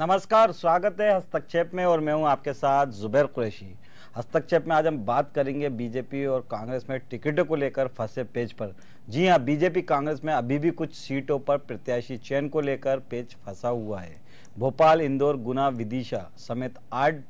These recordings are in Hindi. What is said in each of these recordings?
नमस्कार, स्वागत है हस्तक्षेप में और मैं हूं आपके साथ जुबैर कुरैशी। हस्तक्षेप में आज हम बात करेंगे बीजेपी और कांग्रेस में टिकटों को लेकर फंसे पेच पर। जी हां, बीजेपी कांग्रेस में अभी भी कुछ सीटों पर प्रत्याशी चयन को लेकर पेच फंसा हुआ है। भोपाल, इंदौर, गुना, विदिशा समेत 8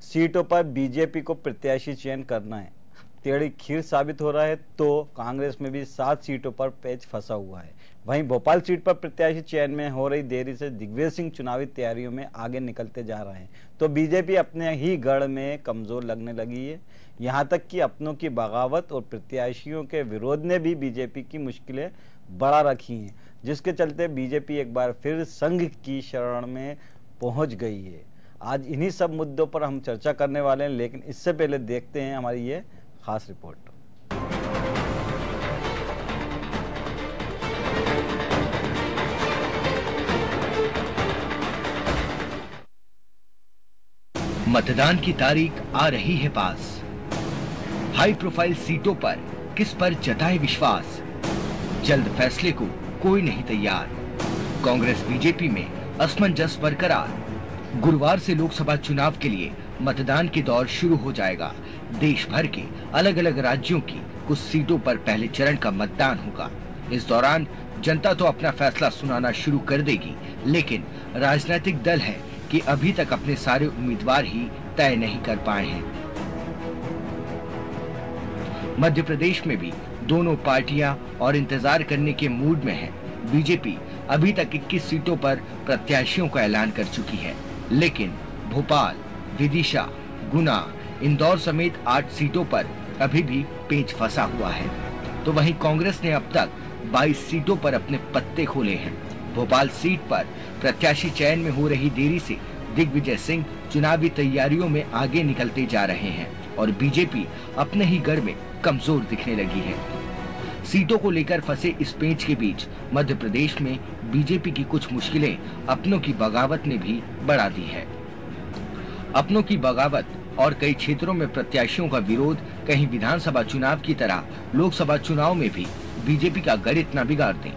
सीटों पर बीजेपी को प्रत्याशी चयन करना है। टेढ़ी खीर साबित हो रहा है तो कांग्रेस में भी 7 सीटों पर पेच फंसा हुआ है। वहीं भोपाल सीट पर प्रत्याशी चयन में हो रही देरी से दिग्विजय सिंह चुनावी तैयारियों में आगे निकलते जा रहे हैं तो बीजेपी अपने ही गढ़ में कमजोर लगने लगी है। यहां तक कि अपनों की बगावत और प्रत्याशियों के विरोध ने भी बीजेपी की मुश्किलें बढ़ा रखी हैं, जिसके चलते बीजेपी एक बार फिर संघ की शरण में पहुंच गई है। आज इन्हीं सब मुद्दों पर हम चर्चा करने वाले हैं, लेकिन इससे पहले देखते हैं हमारी ये खास रिपोर्ट। मतदान की तारीख आ रही है पास। हाई प्रोफाइल सीटों पर किस पर जताए विश्वास, जल्द फैसले को कोई नहीं तैयार। कांग्रेस बीजेपी में असमंजस बरकरार। गुरुवार से लोकसभा चुनाव के लिए मतदान के दौर शुरू हो जाएगा। देश भर के अलग अलग राज्यों की कुछ सीटों पर पहले चरण का मतदान होगा। इस दौरान जनता तो अपना फैसला सुनाना शुरू कर देगी, लेकिन राजनीतिक दल है कि अभी तक अपने सारे उम्मीदवार ही तय नहीं कर पाए हैं। मध्य प्रदेश में भी दोनों पार्टियां और इंतजार करने के मूड में है। बीजेपी अभी तक 21 सीटों पर प्रत्याशियों का ऐलान कर चुकी है, लेकिन भोपाल, विदिशा, गुना, इंदौर समेत 8 सीटों पर अभी भी पेच फंसा हुआ है। तो वहीं कांग्रेस ने अब तक 22 सीटों पर अपने पत्ते खोले हैं। भोपाल सीट पर प्रत्याशी चयन में हो रही देरी से दिग्विजय सिंह चुनावी तैयारियों में आगे निकलते जा रहे हैं और बीजेपी अपने ही गढ़ में कमजोर दिखने लगी है। सीटों को लेकर फंसे इस पेच के बीच मध्य प्रदेश में बीजेपी की कुछ मुश्किलें अपनों की बगावत ने भी बढ़ा दी है। अपनों की बगावत और कई क्षेत्रों में प्रत्याशियों का विरोध कहीं विधानसभा चुनाव की तरह लोकसभा चुनाव में भी बीजेपी का गणित न बिगाड़ दें।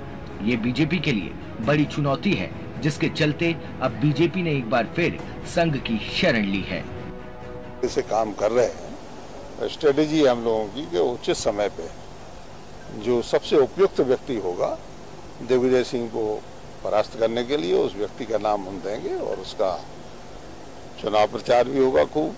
ये बीजेपी के लिए बड़ी चुनौती है, जिसके चलते अब बीजेपी ने एक बार फिर संघ की शरण ली है। इसे काम कर रहे हैं। स्ट्रेटेजी हम लोगों की कि उचित समय पे जो सबसे उपयुक्त व्यक्ति होगा दिग्विजय सिंह को परास्त करने के लिए, उस व्यक्ति का नाम हम देंगे और उसका चुनाव प्रचार भी होगा खूब,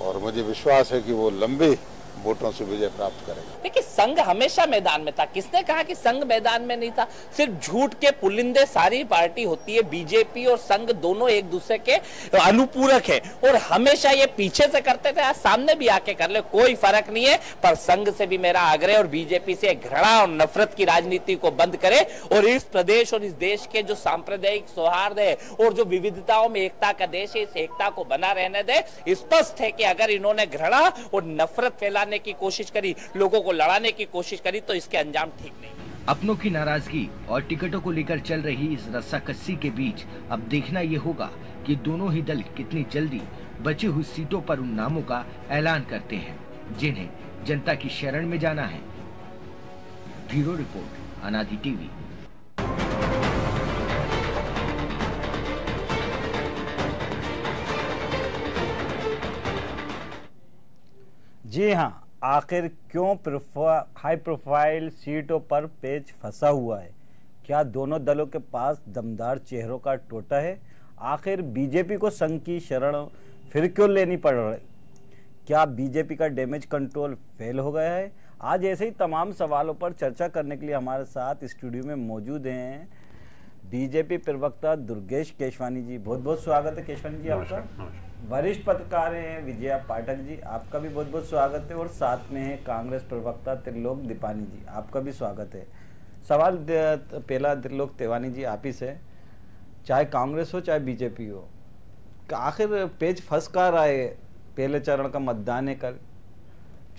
और मुझे विश्वास है कि वो लंबे वोटों से विजय प्राप्त करेगा। देखिए, संघ हमेशा मैदान में था। किसने कहा कि संघ मैदान में नहीं था? सिर्फ झूठ के पुलिंदे सारी पार्टी होती है। बीजेपी और संघ दोनों एक दूसरे के अनुपूरक है और हमेशा ये पीछे से करते थे, आज सामने भी आके कर ले, कोई फर्क नहीं है। पर संघ से भी मेरा आग्रह और बीजेपी से घृणा और नफरत की राजनीति को बंद करे और इस प्रदेश और इस देश के जो सांप्रदायिक सौहार्द है और जो विविधताओं में एकता का देश है, इस एकता को बना रहने दे। स्पष्ट है कि अगर इन्होंने घृणा और नफरत फैलाने की कोशिश करी, लोगों को लड़ाने की कोशिश करी, तो इसके अंजाम ठीक नहीं। अपनों की नाराजगी और टिकटों को लेकर चल रही इस रस्साकस्सी के बीच अब देखना ये होगा कि दोनों ही दल कितनी जल्दी बची हुई सीटों पर उन नामों का ऐलान करते हैं जिन्हें जनता की शरण में जाना है। ब्यूरो रिपोर्ट, अनादि टीवी। जी हां, आखिर क्यों हाई प्रोफाइल सीटों पर पेच फंसा हुआ है? क्या दोनों दलों के पास दमदार चेहरों का टोटा है? आखिर बीजेपी को संघ की शरण फिर क्यों लेनी पड़ रही? क्या बीजेपी का डैमेज कंट्रोल फेल हो गया है? आज ऐसे ही तमाम सवालों पर चर्चा करने के लिए हमारे साथ स्टूडियो में मौजूद हैं बीजेपी प्रवक्ता दुर्गेश केशवानी जी। बहुत बहुत स्वागत है केशवानी जी आपका। वरिष्ठ पत्रकार हैं विजया पाठक जी, आपका भी बहुत बहुत स्वागत है। और साथ में है कांग्रेस प्रवक्ता त्रिलोक दीपानी जी, आपका भी स्वागत है। सवाल पहला त्रिलोक तिवानी जी आप ही से, चाहे कांग्रेस हो चाहे बीजेपी हो, आखिर पेच फंस कहाँ रहा है? पहले चरण का मतदान है, कल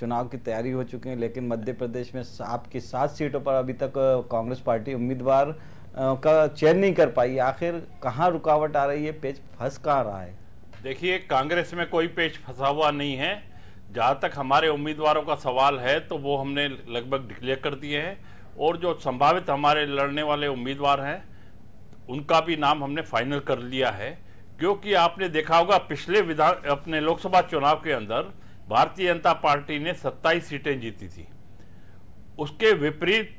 चुनाव की तैयारी हो चुकी है, लेकिन मध्य प्रदेश में आपकी 7 सीटों पर अभी तक कांग्रेस पार्टी उम्मीदवार का चयन नहीं कर पाई। आखिर कहाँ रुकावट आ रही है? पेच फंस कहाँ रहा है? देखिए, कांग्रेस में कोई पेच फंसा हुआ नहीं है। जहां तक हमारे उम्मीदवारों का सवाल है तो वो हमने लगभग डिक्लेयर कर दिए हैं और जो संभावित हमारे लड़ने वाले उम्मीदवार हैं उनका भी नाम हमने फाइनल कर लिया है। क्योंकि आपने देखा होगा पिछले अपने लोकसभा चुनाव के अंदर भारतीय जनता पार्टी ने 27 सीटें जीती थी, उसके विपरीत।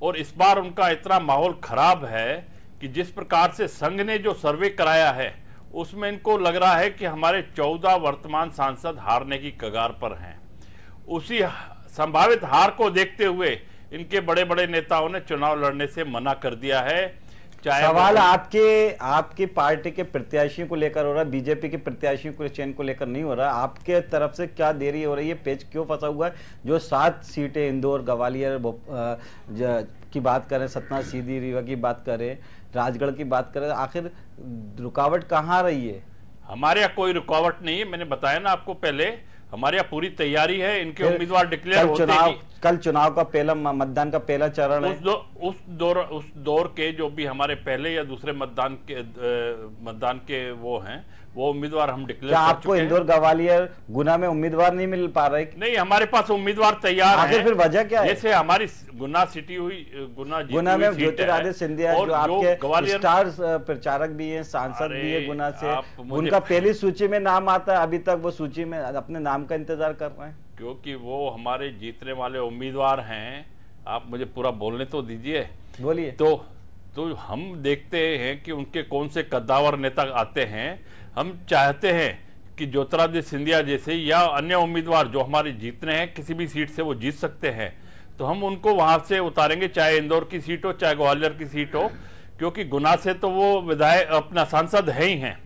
और इस बार उनका इतना माहौल खराब है कि जिस प्रकार से संघ ने जो सर्वे कराया है उसमें इनको लग रहा है कि हमारे 14 वर्तमान सांसद हारने की कगार पर हैं। उसी संभावित हार को देखते हुए इनके बड़े बड़े नेताओं ने चुनाव लड़ने से मना कर दिया है। सवाल आपकी पार्टी के प्रत्याशियों को लेकर हो रहा है, बीजेपी के प्रत्याशियों के चयन को लेकर नहीं हो रहा। आपके तरफ से क्या देरी हो रही है? पेच क्यों फंसा हुआ है? जो 7 सीटें इंदौर, ग्वालियर की बात करें, सतना, सीधी, रीवा की बात करें, राजगढ़ की बात करें, आखिर रुकावट कहाँ आ रही है? हमारे यहाँ कोई रुकावट नहीं है। मैंने बताया ना आपको पहले, हमारे यहाँ पूरी तैयारी है। इनके उम्मीदवार डिक्लेयर होते ही कल चुनाव का पहला मतदान का पहला चरण है। उस दौर के जो भी हमारे पहले या दूसरे मतदान के वो हैं, वो उम्मीदवार हम डिक्लेयर कर चुके हैं। आपको इंदौर, ग्वालियर, गुना में उम्मीदवार नहीं मिल पा रहे? नहीं, हमारे पास उम्मीदवार तैयार हैं। फिर वजह क्या है? जैसे हमारी गुना सिटी हुई, गुना में ज्योतिरादित्य सिंधिया जो आपके स्टार प्रचारक भी हैं, सांसद भी है गुना से, उनका पहली सूची में नाम आता है। अभी तक वो सूची में अपने नाम का इंतजार कर रहे हैं, क्योंकि वो हमारे जीतने वाले उम्मीदवार हैं। आप मुझे पूरा बोलने तो दीजिए। बोलिए। तो हम देखते हैं कि उनके कौन से कद्दावर नेता आते हैं। हम चाहते हैं कि ज्योतिरादित्य सिंधिया जैसे या अन्य उम्मीदवार जो हमारे जीतने हैं, किसी भी सीट से वो जीत सकते हैं, तो हम उनको वहां से उतारेंगे, चाहे इंदौर की सीट हो, चाहे ग्वालियर की सीट हो, क्योंकि गुना से तो वो विधायक अपना सांसद है ही हैं।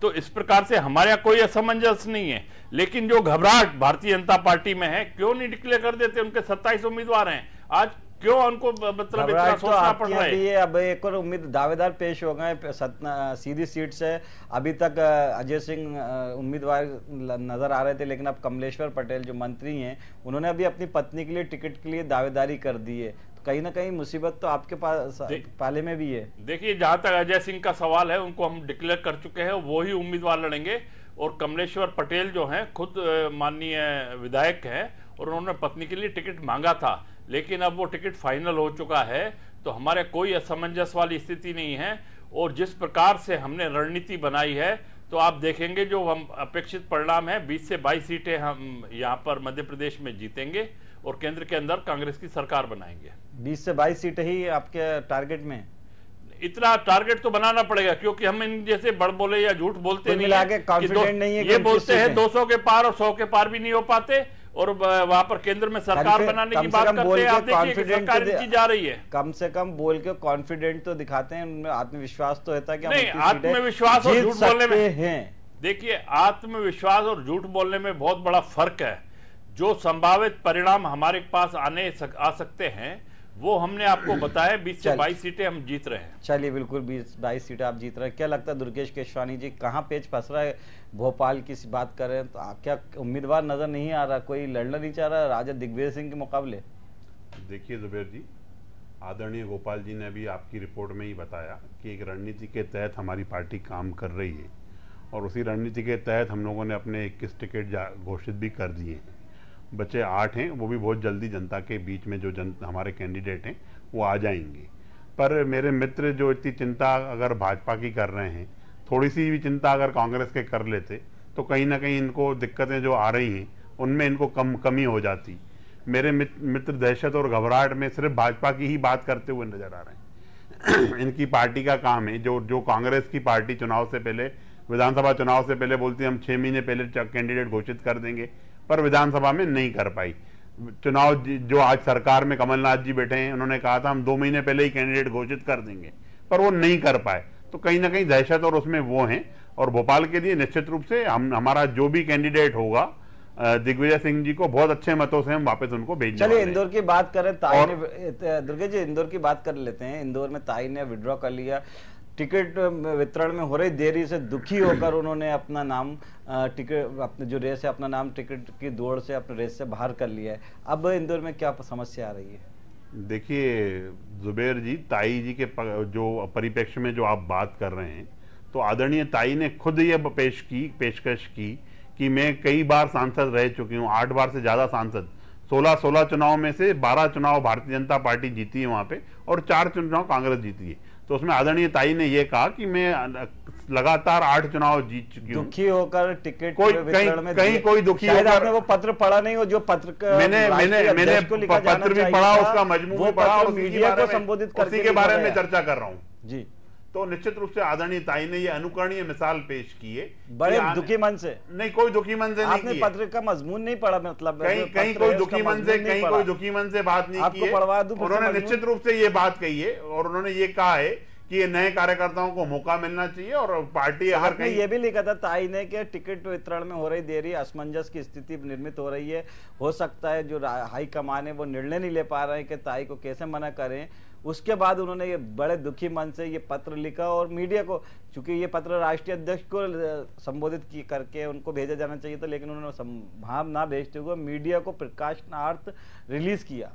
तो इस प्रकार से हमारे यहाँ कोई असमंजस नहीं है। लेकिन जो घबराहट भारतीय जनता पार्टी में है, क्यों नहीं डिक्लेयर कर देते? उनके 27 उम्मीदवार हैं, आज क्यों उनको मतलब इतना सोचना पड़ रहा है? अब एक और दावेदार पेश हो गए सतना सीधी सीट से। अभी तक अजय सिंह उम्मीदवार नजर आ रहे थे, लेकिन अब कमलेश्वर पटेल जो मंत्री हैं, उन्होंने अभी अपनी पत्नी के लिए टिकट के लिए दावेदारी कर दी है। कहीं ना कहीं मुसीबत तो आपके पास पाले में भी है। देखिए, जहां तक अजय सिंह का सवाल है, उनको हम डिक्लेयर कर चुके हैं, वो ही उम्मीदवार लड़ेंगे। और कमलेश्वर पटेल जो हैं, खुद माननीय विधायक हैं और उन्होंने पत्नी के लिए टिकट मांगा था, लेकिन अब वो टिकट फाइनल हो चुका है। तो हमारे कोई असमंजस वाली स्थिति नहीं है। और जिस प्रकार से हमने रणनीति बनाई है, तो आप देखेंगे जो हम अपेक्षित परिणाम है, 20 से 22 सीटें हम यहाँ पर मध्य प्रदेश में जीतेंगे और केंद्र के अंदर कांग्रेस की सरकार बनाएंगे। 20 से 22 सीटें ही आपके टारगेट में? इतना टारगेट तो बनाना पड़ेगा, क्योंकि हम इन जैसे बड़ बोले या झूठ बोलते नहीं है, कॉन्फिडेंट नहीं है। ये बोलते हैं 200 के पार और 100 के पार भी नहीं हो पाते, और वहां पर केंद्र में सरकार बनाने की बात करते हैं। आप देखिए सरकार इनकी जा रही है। कम से कम बोल के कॉन्फिडेंट तो दिखाते हैं, उनमें आत्मविश्वास तो रहता है कि नहीं, आत्मविश्वास और झूठ बोलने में, देखिए आत्मविश्वास और झूठ बोलने में बहुत बड़ा फर्क है। जो संभावित परिणाम हमारे पास आ सकते हैं, वो हमने आपको बताया। 20 से 22 सीटें हम जीत रहे हैं। चलिए, बिल्कुल 20-22 सीटें आप जीत रहे हैं। क्या लगता है दुर्गेश केशवानी जी, कहाँ पेच फंस रहा है? भोपाल की बात करें तो क्या उम्मीदवार नजर नहीं आ रहा? कोई लड़ना नहीं चाह रहा राजा दिग्विजय सिंह के मुकाबले? देखिए जुबेर जी, आदरणीय गोपाल जी ने अभी आपकी रिपोर्ट में ही बताया कि एक रणनीति के तहत हमारी पार्टी काम कर रही है, और उसी रणनीति के तहत हम लोगों ने अपने 21 टिकट घोषित भी कर दिए हैं। बचे 8 हैं, वो भी बहुत जल्दी जनता के बीच में जो हमारे कैंडिडेट हैं वो आ जाएंगे। पर मेरे मित्र जो इतनी चिंता अगर भाजपा की कर रहे हैं, थोड़ी सी भी चिंता अगर कांग्रेस के कर लेते, तो कहीं ना कहीं इनको दिक्कतें जो आ रही हैं उनमें इनको कमी हो जाती। मेरे मित्र दहशत और घबराहट में सिर्फ भाजपा की ही बात करते हुए नजर आ रहे हैं। इनकी पार्टी का काम है, जो कांग्रेस की पार्टी चुनाव से पहले, विधानसभा चुनाव से पहले बोलती है हम 6 महीने पहले कैंडिडेट घोषित कर देंगे, पर विधानसभा में नहीं कर पाई। चुनाव जो आज सरकार में कमलनाथ जी बैठे हैं, उन्होंने कहा था हम 2 महीने पहले ही कैंडिडेट घोषित कर देंगे, पर वो नहीं कर पाए। तो कहीं ना कहीं दहशत और उसमें वो हैं। और भोपाल के लिए निश्चित रूप से हमारा जो भी कैंडिडेट होगा, दिग्विजय सिंह जी को बहुत अच्छे मतों से हम वापस उनको भेजेंगे। चलिए, इंदौर की बात करें, ताई ने, दुर्गे जी इंदौर की बात कर लेते हैं। इंदौर में ताई ने विड्रॉ कर लिया, टिकट वितरण में हो रही देरी से दुखी होकर उन्होंने अपना नाम टिकट, अपने जो रेस है, अपना नाम टिकट की दौड़ से, अपने रेस से बाहर कर लिया है। अब इंदौर में क्या समस्या आ रही है? देखिए जुबेर जी, ताई जी के जो परिप्रेक्ष्य में जो आप बात कर रहे हैं, तो आदरणीय ताई ने खुद ये पेशकश की कि मैं कई बार सांसद रह चुकी हूँ, 8 बार से ज्यादा सांसद, 16 चुनाव में से 12 चुनाव भारतीय जनता पार्टी जीती है वहां पे, और 4 चुनाव कांग्रेस जीती है। तो उसमें आदरणीय ताई ने ये कहा कि मैं लगातार 8 चुनाव जीत चुकी हूँ। दुखी होकर टिकट कोई वितरण में कहीं कोई दुखी शायद होकर आपने वो पत्र पढ़ा नहीं हो जो पत्र मैंने पत्र भी पढ़ा, उसका मजमू भी पढ़ा और मीडिया को संबोधित करके उसी के बारे में चर्चा कर रहा हूँ जी। तो निश्चित रूप से आदरणीय ताई ने ये अनुकरणीय मिसाल पेश की है, बड़े दुखी मन से। नहीं, कोई दुखी मन से नहीं आपने पत्र का मजमून नहीं पढ़ा, मतलब कहीं कोई दुखी मन से कोई दुखी मन से बात नहीं की है। उन्होंने निश्चित रूप से ये बात कही है और उन्होंने ये कहा है कि ये नए कार्यकर्ताओं को मौका मिलना चाहिए और पार्टी अगर कहीं ये भी लिखा था ताई ने कि टिकट वितरण में हो रही देरी, असमंजस की स्थिति निर्मित हो रही है, हो सकता है जो हाई कमान है वो निर्णय नहीं ले पा रहे हैं कि ताई को कैसे मना करें। उसके बाद उन्होंने ये बड़े दुखी मन से ये पत्र लिखा और मीडिया को, चूंकि ये पत्र राष्ट्रीय अध्यक्ष को संबोधित करके उनको भेजा जाना चाहिए था, लेकिन उन्होंने संभाव ना भेजते हुए मीडिया को प्रकाशनार्थ रिलीज किया।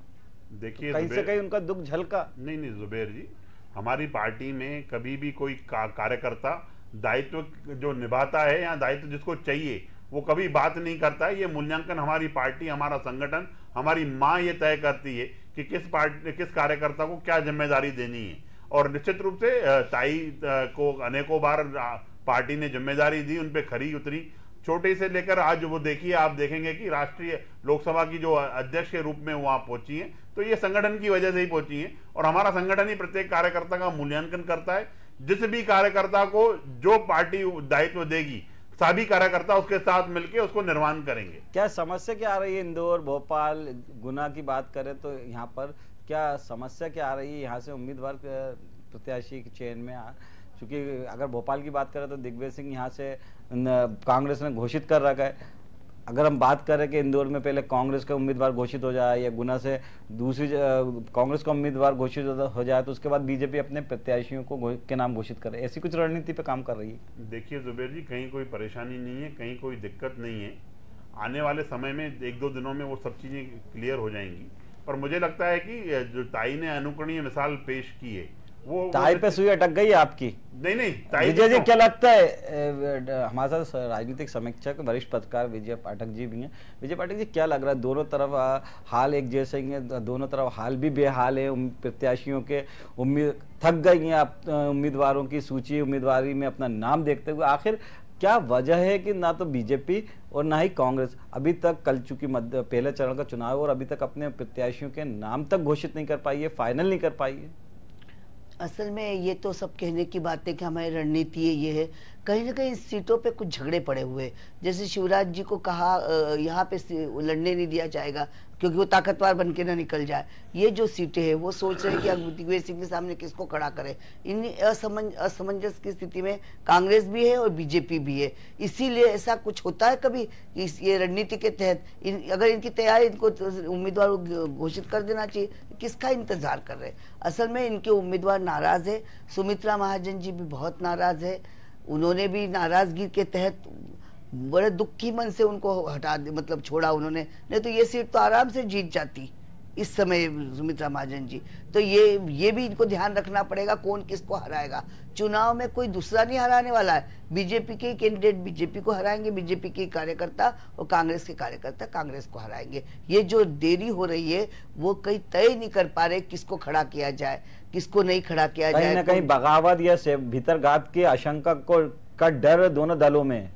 देखिए कहीं से कहीं उनका दुख झलका। नहीं जुबेर जी, हमारी पार्टी में कभी भी कोई कार्यकर्ता दायित्व जो निभाता है या दायित्व जिसको चाहिए वो कभी बात नहीं करता है। ये मूल्यांकन हमारी पार्टी, हमारा संगठन, हमारी मां ये तय करती है कि किस कार्यकर्ता को क्या जिम्मेदारी देनी है। और निश्चित रूप से ताई को अनेकों बार पार्टी ने जिम्मेदारी दी, उन पे खरी उतरी, छोटे से लेकर आज वो देखिए, आप देखेंगे कि राष्ट्रीय लोकसभा की जो अध्यक्ष के रूप में वहां पहुंची है, तो ये संगठन की वजह से ही पहुंची है। और हमारा संगठन ही प्रत्येक कार्यकर्ता का मूल्यांकन करता है। जिस भी कार्यकर्ता को जो पार्टी दायित्व देगी, सभी कार्यकर्ता उसके साथ मिलकर उसको निर्माण करेंगे। क्या समस्या क्या आ रही है? इंदौर, भोपाल, गुना की बात करें तो यहाँ पर क्या समस्या क्या आ रही है? यहाँ से उम्मीदवार प्रत्याशी चयन में क्योंकि अगर भोपाल की बात करें तो दिग्विजय सिंह यहाँ से कांग्रेस ने घोषित कर रखा है। अगर हम बात करें कि इंदौर में पहले कांग्रेस का उम्मीदवार घोषित हो जाए या गुना से दूसरी कांग्रेस का उम्मीदवार घोषित हो जाए तो उसके बाद बीजेपी अपने प्रत्याशियों के नाम घोषित करे, ऐसी कुछ रणनीति पे काम कर रही है। देखिए जुबेर जी, कहीं कोई परेशानी नहीं है, कहीं कोई दिक्कत नहीं है। आने वाले समय में 1-2 दिनों में वो सब चीजें क्लियर हो जाएंगी। पर मुझे लगता है कि जो ताई ने अनुकरणीय मिसाल पेश की है वो ताई पे सुई अटक गई आपकी। नहीं विजय जी, क्या लगता है? हमारे साथ राजनीतिक समीक्षक वरिष्ठ पत्रकार विजय पाठक जी भी हैं। विजय पाठक जी, क्या लग रहा है? दोनों तरफ हाल एक जैसे ही है, दोनों तरफ हाल भी बेहाल है, प्रत्याशियों के उम्मीद थक गई हैं उम्मीदवारों की सूची, उम्मीदवारी में अपना नाम देखते हुए। आखिर क्या वजह है कि ना तो बीजेपी और ना ही कांग्रेस अभी तक, कल चूंकि पहले चरण का चुनाव और अभी तक अपने प्रत्याशियों के नाम तक घोषित नहीं कर पाई है, फाइनल नहीं कर पाई है? असल में ये तो सब कहने की बात है कि हमारी रणनीति ये है, कहीं ना कहीं सीटों पे कुछ झगड़े पड़े हुए। जैसे शिवराज जी को कहा यहाँ पे लड़ने नहीं दिया जाएगा क्योंकि वो ताकतवर बन के ना निकल जाए। ये जो सीटें हैं वो सोच रहे हैं कि अब दिग्विजय सिंह के सामने किसको खड़ा करें। इन असमंजस की स्थिति में कांग्रेस भी है और बीजेपी भी है। इसीलिए ऐसा कुछ होता है कभी ये रणनीति के तहत अगर इनकी तैयारी, इनको उम्मीदवार घोषित कर देना चाहिए, किसका इंतजार कर रहे हैं? असल में इनके उम्मीदवार नाराज है। सुमित्रा महाजन जी भी बहुत नाराज है। उन्होंने भी नाराजगी के तहत बड़े दुखी मन से उनको हटा दे, मतलब छोड़ा उन्होंने, नहीं तो ये सीट तो आराम से जीत जाती इस समय सुमित्रा महाजन जी। तो ये भी इनको ध्यान रखना पड़ेगा कौन किसको हराएगा। चुनाव में कोई दूसरा नहीं हराने वाला है, बीजेपी के कैंडिडेट बीजेपी को हराएंगे, बीजेपी के कार्यकर्ता और कांग्रेस के कार्यकर्ता कांग्रेस को हराएंगे। ये जो देरी हो रही है वो कहीं तय नहीं कर पा रहे किसको खड़ा किया जाए, किसको नहीं खड़ा किया जाए। कहीं ना कहीं बगावत या भीतरघात की आशंका का डर दोनों दलों में।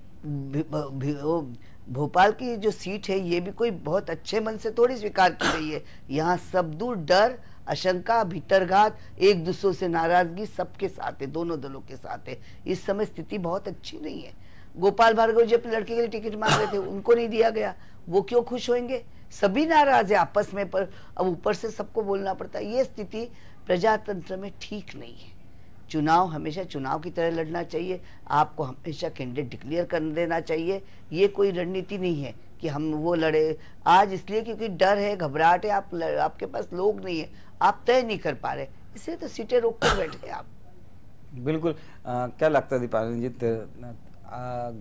भोपाल की जो सीट है ये भी कोई बहुत अच्छे मन से थोड़ी स्वीकार की गई है। यहाँ सब दूर डर, आशंका, भीतरघात, एक दूसरे से नाराजगी सबके साथ है, दोनों दलों के साथ है। इस समय स्थिति बहुत अच्छी नहीं है। गोपाल भार्गव जी अपने लड़के के लिए टिकट मांग रहे थे, उनको नहीं दिया गया, वो क्यों खुश होंगे? सभी नाराज है आपस में, पर अब ऊपर से सबको बोलना पड़ता है। ये स्थिति प्रजातंत्र में ठीक नहीं है। चुनाव हमेशा चुनाव की तरह लड़ना चाहिए, आपको हमेशा कैंडिडेट डिक्लेयर कर देना चाहिए। ये कोई रणनीति नहीं है कि हम वो लड़े आज इसलिए क्योंकि डर है, घबराहट है, आपके पास लोग नहीं है, आप तय नहीं कर पा रहे, इसलिए तो सीटें रोक कर बैठे आप। बिल्कुल। क्या लगता है दीपाली जी,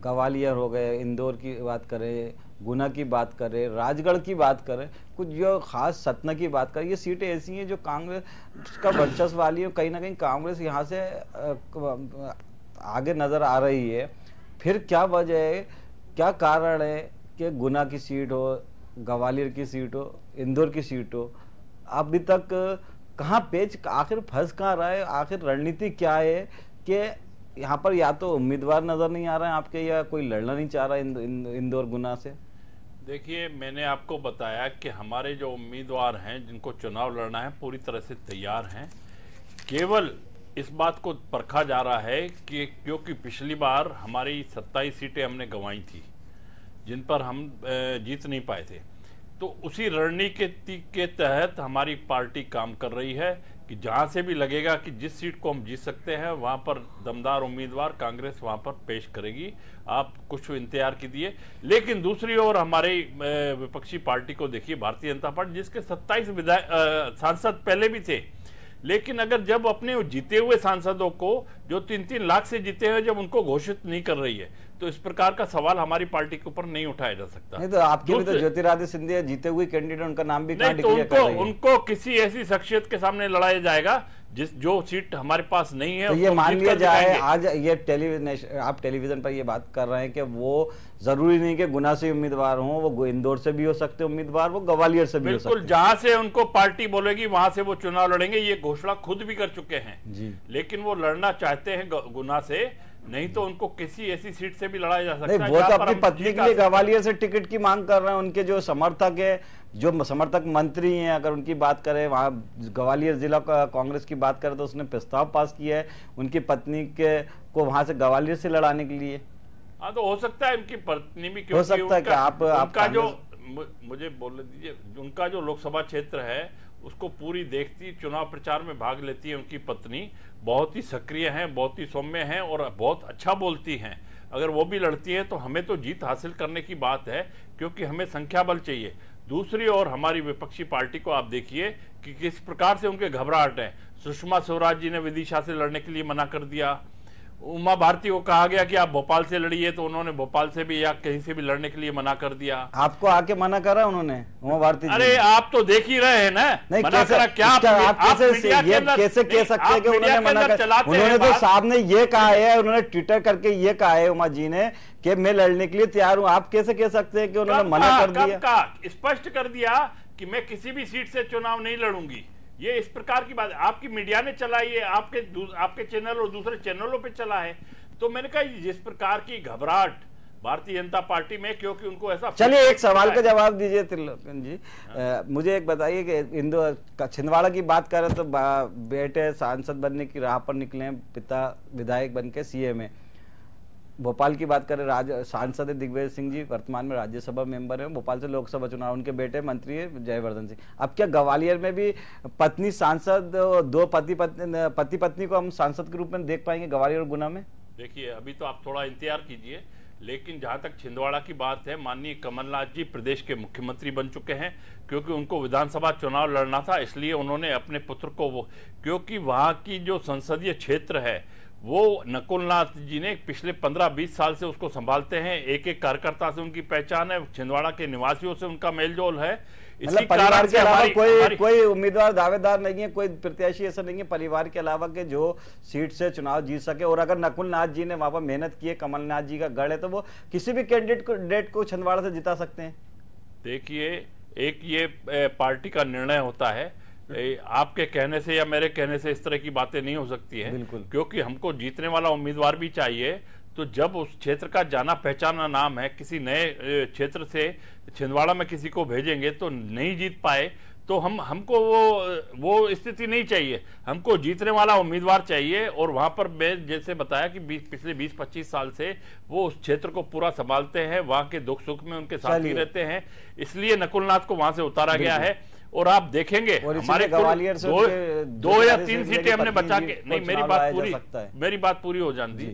ग्वालियर हो गए, इंदौर की बात करें, गुना की बात करें, राजगढ़ की बात करें, कुछ जो खास सतना की बात करें, ये सीटें ऐसी हैं जो कांग्रेस का वर्चस्व वाली है। कहीं ना कहीं कांग्रेस यहाँ से आगे नजर आ रही है। फिर क्या वजह है, क्या कारण है कि गुना की सीट हो, ग्वालियर की सीट हो, इंदौर की सीट हो, अभी तक कहाँ पेच आखिर फंस कहाँ रहा है, आखिर रणनीति क्या है कि यहाँ पर या तो उम्मीदवार नजर नहीं आ रहा है आपके, या कोई लड़ना नहीं चाह रहा इंदौर गुना से? देखिए, मैंने आपको बताया कि हमारे जो उम्मीदवार हैं जिनको चुनाव लड़ना है पूरी तरह से तैयार हैं। केवल इस बात को परखा जा रहा है कि क्योंकि पिछली बार हमारी 27 सीटें हमने गंवाई थी जिन पर हम जीत नहीं पाए थे, तो उसी रणनीति के तहत हमारी पार्टी काम कर रही है कि जहां से भी लगेगा कि जिस सीट को हम जीत सकते हैं वहां पर दमदार उम्मीदवार कांग्रेस वहां पर पेश करेगी। आप कुछ इंतजार कीजिए। लेकिन दूसरी ओर हमारे विपक्षी पार्टी को देखिए, भारतीय जनता पार्टी, जिसके 27 सांसद पहले भी थे, लेकिन अगर जब अपने जीते हुए सांसदों को जो 3-3 लाख से जीते हैं जब उनको घोषित नहीं कर रही है, तो इस प्रकार का सवाल हमारी पार्टी के ऊपर नहीं उठाया जा सकता। नहीं तो आपके भी तो ज्योतिरादित्य सिंधिया जीते हुए कैंडिडेट, उनका नाम भी नहीं, तो उनको किसी ऐसी शख्सियत के सामने लड़ाया जाएगा जो सीट हमारे पास नहीं है। तो ये मान लिया जाए आज ये टेलीविजन, आप टेलीविजन पर ये बात कर रहे हैं कि वो जरूरी नहीं कि गुना से उम्मीदवार हों, वो इंदौर से भी हो सकते उम्मीदवार, वो ग्वालियर से भी हो सकते। बिल्कुल, जहां से उनको पार्टी बोलेगी वहां से वो चुनाव लड़ेंगे, ये घोषणा खुद भी कर चुके हैं जी। लेकिन वो लड़ना चाहते हैं गुना से, नहीं तो उनको किसी ऐसी सीट से भी लड़ाया जा सकता है। वो तो अपनी पत्नी के लिए ग्वालियर से टिकट की मांग कर रहे हैं। उनके जो समर्थक है, जो समर्थक मंत्री हैं, अगर उनकी बात करें, वहाँ ग्वालियर जिला का कांग्रेस की बात करें तो उसने प्रस्ताव पास किया है उनकी पत्नी के को वहां से ग्वालियर से लड़ाने के लिए। हाँ, तो हो सकता है उनकी पत्नी भी, हो सकता है कि आपका जो मुझे बोल दीजिए, उनका जो लोकसभा क्षेत्र है उसको पूरी देखती, चुनाव प्रचार में भाग लेती है उनकी पत्नी, बहुत ही सक्रिय हैं, बहुत ही सौम्य हैं और बहुत अच्छा बोलती हैं। अगर वो भी लड़ती है तो हमें तो जीत हासिल करने की बात है, क्योंकि हमें संख्या बल चाहिए। दूसरी ओर हमारी विपक्षी पार्टी को आप देखिए कि किस प्रकार से उनके घबराहट है। सुषमा स्वराज जी ने विदिशा से लड़ने के लिए मना कर दिया। उमा भारती को कहा गया कि आप भोपाल से लड़िए, तो उन्होंने भोपाल से भी या कहीं से भी लड़ने के लिए मना कर दिया। आपको आके मना करा उन्होंने, उमा भारती? अरे आप तो देख ही रहे हैं ना, नहीं मना करा क्या? आप कैसे कह सकते हैं कि उन्होंने मना करा? उन्होंने तो साहब ने ये कहा है, उन्होंने ट्विटर करके ये कहा है उमा जी ने कि मैं लड़ने के लिए तैयार हूं। आप कैसे कह सकते हैं कि उन्होंने मना कर दिया? स्पष्ट कर दिया कि मैं किसी भी सीट से चुनाव नहीं लड़ूंगी। ये इस प्रकार की बात आपकी मीडिया ने चलाई है, आपके चैनल और दूसरे चैनलों पे चला है। तो मैंने कहा जिस प्रकार की घबराहट भारतीय जनता पार्टी में, क्योंकि उनको ऐसा। चलिए एक सवाल का जवाब दीजिए त्रिलोचन जी। मुझे एक बताइए कि इंदौर छिंदवाड़ा की बात करें तो बेटे सांसद बनने की राह पर निकले, पिता विधायक बन के सीएम है। भोपाल की बात करें, सांसद है दिग्विजय सिंह जी, वर्तमान में राज्यसभा मेंबर है, भोपाल से लोकसभा चुनाव, उनके बेटे मंत्री है जयवर्धन सिंह। अब क्या ग्वालियर में भी पत्नी सांसद, दो पति पत्नी को हम सांसद के रूप में देख पाएंगे ग्वालियर और गुना में? देखिए, अभी तो आप थोड़ा इंतजार कीजिए, लेकिन जहां तक छिंदवाड़ा की बात है, माननीय कमलनाथ जी प्रदेश के मुख्यमंत्री बन चुके हैं, क्योंकि उनको विधानसभा चुनाव लड़ना था, इसलिए उन्होंने अपने पुत्र को क्योंकि वहां की जो संसदीय क्षेत्र है वो नकुलनाथ जी ने पिछले 15-20 साल से उसको संभालते हैं। एक एक कार्यकर्ता से उनकी पहचान है, छिंदवाड़ा के निवासियों से उनका मेलजोल है। इसी परिवार के अलावा कोई उम्मीदवार दावेदार नहीं है, कोई प्रत्याशी ऐसा नहीं है परिवार के अलावा के जो सीट से चुनाव जीत सके। और अगर नकुलनाथ जी ने वहां पर मेहनत की है, कमलनाथ जी का गढ़ है, तो वो किसी भी कैंडिडेट को छिंदवाड़ा से जिता सकते हैं। देखिए, एक ये पार्टी का निर्णय होता है, आपके कहने से या मेरे कहने से इस तरह की बातें नहीं हो सकती है, क्योंकि हमको जीतने वाला उम्मीदवार भी चाहिए। तो जब उस क्षेत्र का जाना पहचाना नाम है, किसी नए क्षेत्र से छिंदवाड़ा में किसी को भेजेंगे तो नहीं जीत पाए, तो हमको वो स्थिति नहीं चाहिए। हमको जीतने वाला उम्मीदवार चाहिए। और वहां पर मैं जैसे बताया कि पिछले 20-25 साल से वो उस क्षेत्र को पूरा संभालते हैं, वहां के दुख सुख में उनके साथ ही रहते हैं, इसलिए नकुलनाथ को वहां से उतारा गया है। और आप देखेंगे हमारे ग्वालियर से 2 या 3 सीटें हमने बचा के, नहीं मेरी बात पूरी हो जाती,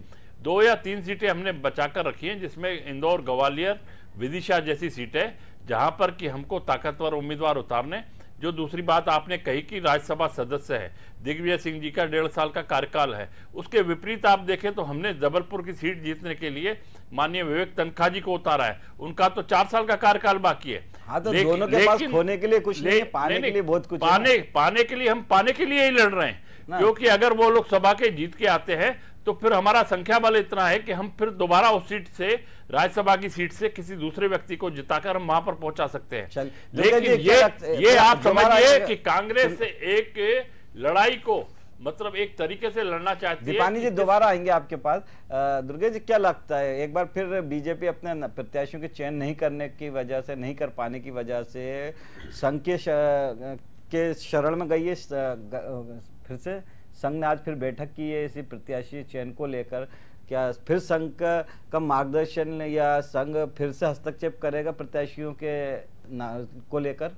2 या 3 सीटें हमने बचाकर रखी हैं, जिसमें इंदौर, ग्वालियर, विदिशा जैसी सीटें, जहां पर कि हमको ताकतवर उम्मीदवार उतारने। जो दूसरी बात आपने कही कि राज्यसभा सदस्य है, दिग्विजय सिंह जी का 1.5 साल का कार्यकाल है, उसके विपरीत आप देखें तो हमने जबलपुर की सीट जीतने के लिए माननीय विवेक तनखा जी को उतारा है, उनका तो 4 साल का कार्यकाल बाकी है। हाँ, तो दोनों के पास खोने के लिए कुछ नहीं है, पाने के लिए बहुत कुछ पाने के लिए हम पाने के लिए ही लड़ रहे हैं, क्योंकि अगर वो लोग सभा के जीत के आते हैं तो फिर हमारा संख्या बल इतना है कि हम फिर दोबारा उस सीट से, राज्यसभा की सीट से किसी दूसरे व्यक्ति को जिताकर हम वहां पर पहुंचा सकते हैं। लेकिन ये आप समझिए कि कांग्रेस से एक लड़ाई को मतलब एक तरीके से लड़ना चाहती है। दीपानी जी दोबारा आएंगे आपके पास। दुर्गेश जी क्या लगता है, एक बार फिर बीजेपी अपने प्रत्याशियों के चयन नहीं करने की वजह से, नहीं कर पाने की वजह से संघ के शरण में गई है? फिर से संघ ने आज फिर बैठक की है इसी प्रत्याशी चयन को लेकर। क्या फिर संघ का मार्गदर्शन या संघ फिर से हस्तक्षेप करेगा प्रत्याशियों के को लेकर?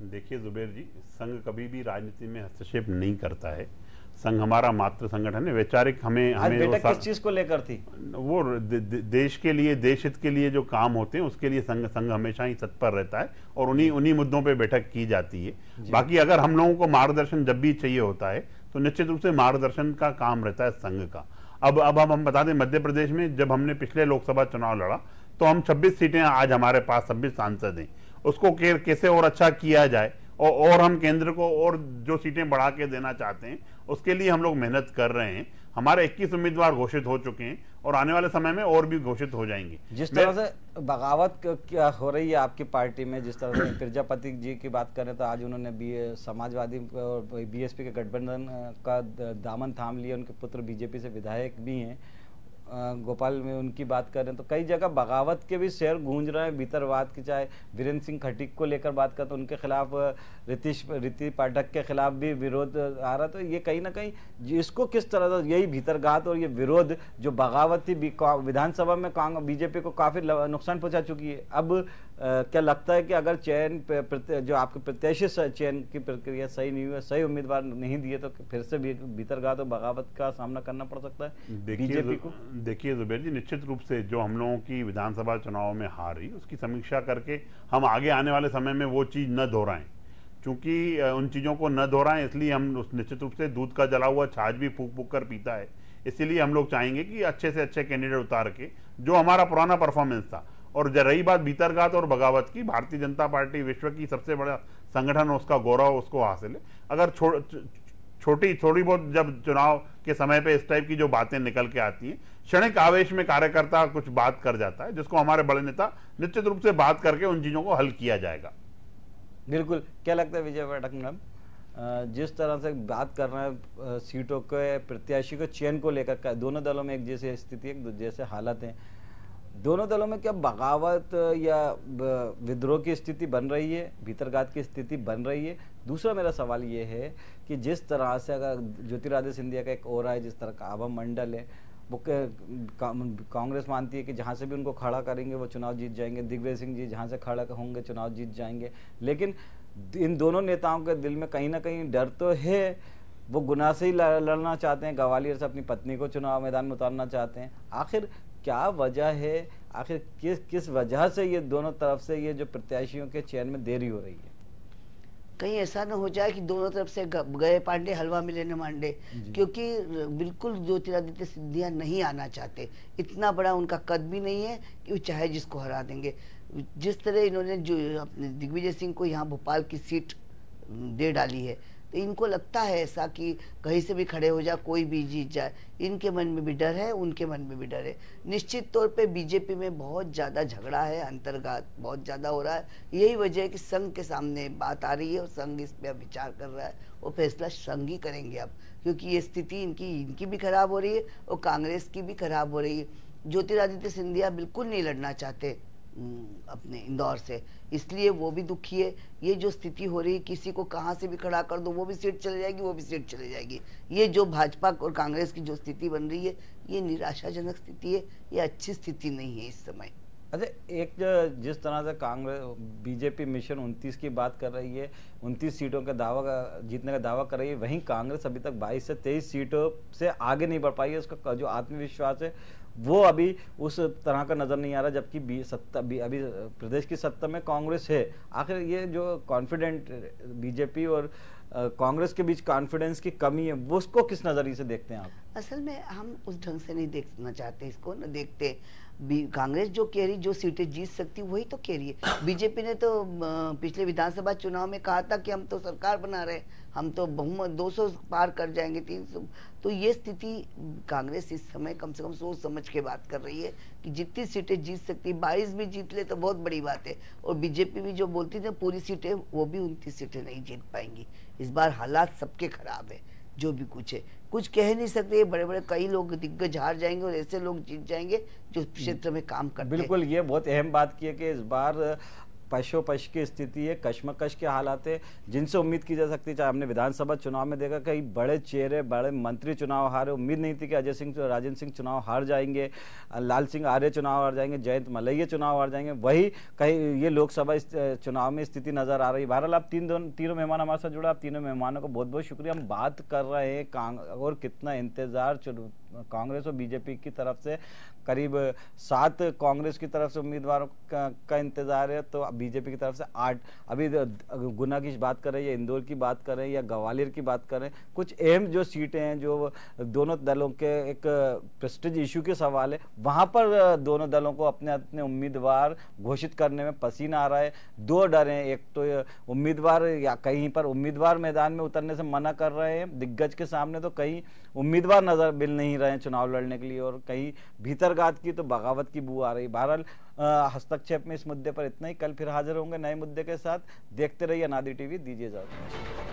देखिए जुबेर जी, संघ कभी भी राजनीति में हस्तक्षेप नहीं करता है। संघ हमारा मातृ संगठन है। वैचारिक हमें बैठक किस चीज को लेकर थी? वो देश के लिए, देश हित के लिए जो काम होते हैं उसके लिए संघ हमेशा ही तत्पर रहता है और उन्हीं मुद्दों पे बैठक की जाती है। बाकी अगर हम लोगों को मार्गदर्शन जब भी चाहिए होता है तो निश्चित रूप से मार्गदर्शन का काम रहता है संघ का। अब हम बता दें, मध्य प्रदेश में जब हमने पिछले लोकसभा चुनाव लड़ा तो हम 26 सीटें, आज हमारे पास 26 सांसद हैं। उसको कैसे और अच्छा किया जाए और हम केंद्र को और जो सीटें बढ़ा के देना चाहते हैं उसके लिए हम लोग मेहनत कर रहे हैं। हमारे 21 उम्मीदवार घोषित हो चुके हैं और आने वाले समय में और भी घोषित हो जाएंगे। जिस तरह से बगावत क्या हो रही है आपकी पार्टी में, जिस तरह से प्रजापति जी की बात करें तो आज उन्होंने समाजवादी और बीएसपी के गठबंधन का दामन थाम लिया। उनके पुत्र बीजेपी से विधायक भी हैं। गोपाल में उनकी बात करें तो कई जगह बगावत के भी शेर गूंज रहे हैं, भीतरवाद की, चाहे वीरेंद्र सिंह खटीक को लेकर बात करें तो उनके खिलाफ, रीति पाठक के खिलाफ भी विरोध आ रहा। तो ये कहीं ना कहीं इसको किस तरह से, यही भीतरघात और ये विरोध जो बगावत थी विधानसभा में बीजेपी को काफी नुकसान पहुंचा चुकी है। अब क्या लगता है कि अगर चयन जो आपके प्रत्याशी चयन की प्रक्रिया सही नहीं हुई, सही उम्मीदवार नहीं दिए तो फिर से भीतरघात और बगावत का सामना करना पड़ सकता है बीजेपी को? देखिए जुबेर जी, निश्चित रूप से जो हम लोगों की विधानसभा चुनाव में हार रही उसकी समीक्षा करके हम आगे आने वाले समय में वो चीज न दोहराएं। चूंकि उन चीजों को न दोहराएं इसलिए हम निश्चित रूप से दूध का जला हुआ छाछ भी फूक फूक कर पीता है। इसीलिए हम लोग चाहेंगे कि अच्छे से अच्छे कैंडिडेट उतार के, जो हमारा पुराना परफॉर्मेंस था। और रही बात भीतरघात और बगावत की, भारतीय जनता पार्टी विश्व की सबसे बड़ा संगठन, उसका गौरव उसको हासिल है। अगर थोड़ी बहुत जब चुनाव के समय पे इस टाइप की जो बातें निकल के आती हैं, क्षणिक आवेश में कार्यकर्ता कुछ बात कर जाता है, जिसको हमारे बड़े नेता निश्चित रूप से बात करके उन चीजों को हल किया जाएगा। बिल्कुल। क्या लगता है विजय पाठक मैडम, जिस तरह से बात कर रहे हैं सीटों के प्रत्याशी को चयन को लेकर, दोनों दलों में एक जैसी स्थिति, एक जैसे हालत है, दोनों दलों में क्या बगावत या विद्रोह की स्थिति बन रही है, भीतरघात की स्थिति बन रही है? दूसरा मेरा सवाल ये है कि जिस तरह से अगर ज्योतिरादित्य सिंधिया का एक और है, जिस तरह का आभा मंडल है, वो कांग्रेस मानती है कि जहां से भी उनको खड़ा करेंगे वो चुनाव जीत जाएंगे। दिग्विजय सिंह जी जहां से खड़ा होंगे चुनाव जीत जाएंगे। लेकिन इन दोनों नेताओं के दिल में कहीं ना कहीं डर तो है, वो गुनाह से ही लड़ना चाहते हैं, ग्वालियर से अपनी पत्नी को चुनाव मैदान में उतारना चाहते हैं। आखिर क्या वजह है, आखिर किस वजह से ये दोनों तरफ से ये जो प्रत्याशियों के चयन में देरी हो रही है? कहीं ऐसा ना हो जाए कि दोनों तरफ से गए पांडे हलवा मिले न मांडे, क्योंकि बिल्कुल ज्योतिरादित्य सिंधिया नहीं आना चाहते। इतना बड़ा उनका कद भी नहीं है कि वो चाहे जिसको हरा देंगे। जिस तरह इन्होंने जो अपने दिग्विजय सिंह को यहाँ भोपाल की सीट दे डाली है, तो इनको लगता है ऐसा कि कहीं से भी खड़े हो जाए, कोई भी जीत जाए। इनके मन में भी डर है, उनके मन में भी डर है। निश्चित तौर पे बीजेपी में बहुत ज़्यादा झगड़ा है, अंतर्घात बहुत ज़्यादा हो रहा है। यही वजह है कि संघ के सामने बात आ रही है और संघ इस पर विचार कर रहा है। वो फैसला संघ ही करेंगे अब, क्योंकि ये स्थिति इनकी भी खराब हो रही है और कांग्रेस की भी खराब हो रही है। ज्योतिरादित्य सिंधिया बिल्कुल नहीं लड़ना चाहते अपने इंदौर से, इसलिए वो भी दुखी है। ये जो स्थिति हो रही है, किसी को कहाँ से भी खड़ा कर दो वो भी सीट चले जाएगी, वो भी सीट चले जाएगी। ये जो भाजपा और कांग्रेस की जो स्थिति बन रही है, ये निराशाजनक स्थिति है, ये अच्छी स्थिति नहीं है इस समय। अच्छा, एक जिस तरह से कांग्रेस बीजेपी मिशन 29 की बात कर रही है, 29 सीटों का दावा जीतने का दावा कर रही है, वहीं कांग्रेस अभी तक 22 से 23 सीटों से आगे नहीं बढ़ पाई है। उसका जो आत्मविश्वास है वो अभी उस तरह का नजर नहीं आ रहा, जबकि अभी प्रदेश की सत्ता में कांग्रेस है। आखिर ये जो कॉन्फिडेंट बीजेपी और कांग्रेस के बीच कॉन्फिडेंस की कमी है, वो उसको किस नजरिए से देखते हैं आप? असल में हम उस ढंग से नहीं देखना चाहते इसको, न देखते। कांग्रेस जो कह रही, जो सीटें जीत सकती वही तो कह रही है। बीजेपी ने तो पिछले विधानसभा चुनाव में कहा था कि हम तो सरकार बना रहे हैं, हम तो बहुमत 200 पार कर जाएंगे, 300। तो ये स्थिति कांग्रेस इस समय कम से कम सोच समझ के बात कर रही है कि जितनी सीटें जीत सकती, 22 भी जीत ले तो बहुत बड़ी बात है। और बीजेपी भी जो बोलती थी पूरी सीटें, वो भी 29 सीटें नहीं जीत पाएंगी। इस बार हालात सबके खराब है, जो भी कुछ है कुछ कह नहीं सकते। बड़े बड़े कई लोग दिग्गज हार जाएंगे और ऐसे लोग जीत जाएंगे जो क्षेत्र में काम करते हैं। बिल्कुल, ये बहुत अहम बात की है कि इस बार पशोपश की स्थिति है, कश्मकश के हालात है जिनसे उम्मीद की जा सकती है। चाहे हमने विधानसभा चुनाव में देखा कई बड़े चेहरे, बड़े मंत्री चुनाव हारे। उम्मीद नहीं थी कि अजय सिंह, राजेंद्र सिंह चुनाव हार जाएंगे, लाल सिंह आर्य चुनाव हार जाएंगे, जयंत मलैया चुनाव हार जाएंगे। वही कहीं ये लोकसभा चुनाव में स्थिति नजर आ रही है। बहरहाल आप तीनों मेहमान हमारे साथ जुड़ा, आप तीनों मेहमानों को बहुत बहुत शुक्रिया। हम बात कर रहे हैं और कितना इंतजार कांग्रेस और बीजेपी की तरफ से, करीब 7 कांग्रेस की तरफ से उम्मीदवारों का इंतजार है, तो बीजेपी की तरफ से 8। अभी गुना की बात करें या इंदौर की बात करें या ग्वालियर की बात करें, कुछ अहम जो सीटें हैं जो दोनों दलों के एक प्रेस्टीज इशू के सवाल है, वहां पर दोनों दलों को अपने अपने उम्मीदवार घोषित करने में पसीना आ रहा है। 2 डर हैं, एक तो उम्मीदवार या कहीं पर उम्मीदवार मैदान में उतरने से मना कर रहे हैं दिग्गज के सामने, तो कहीं उम्मीदवार नजर मिल नहीं रहे हैं चुनाव लड़ने के लिए, और कहीं भीतरगात की तो बगावत की बू आ रही। बहरहाल हस्तक्षेप में इस मुद्दे पर इतना ही। कल फिर हाजिर होंगे नए मुद्दे के साथ। देखते रहिए अनादि टीवी। दीजिए इजाजत।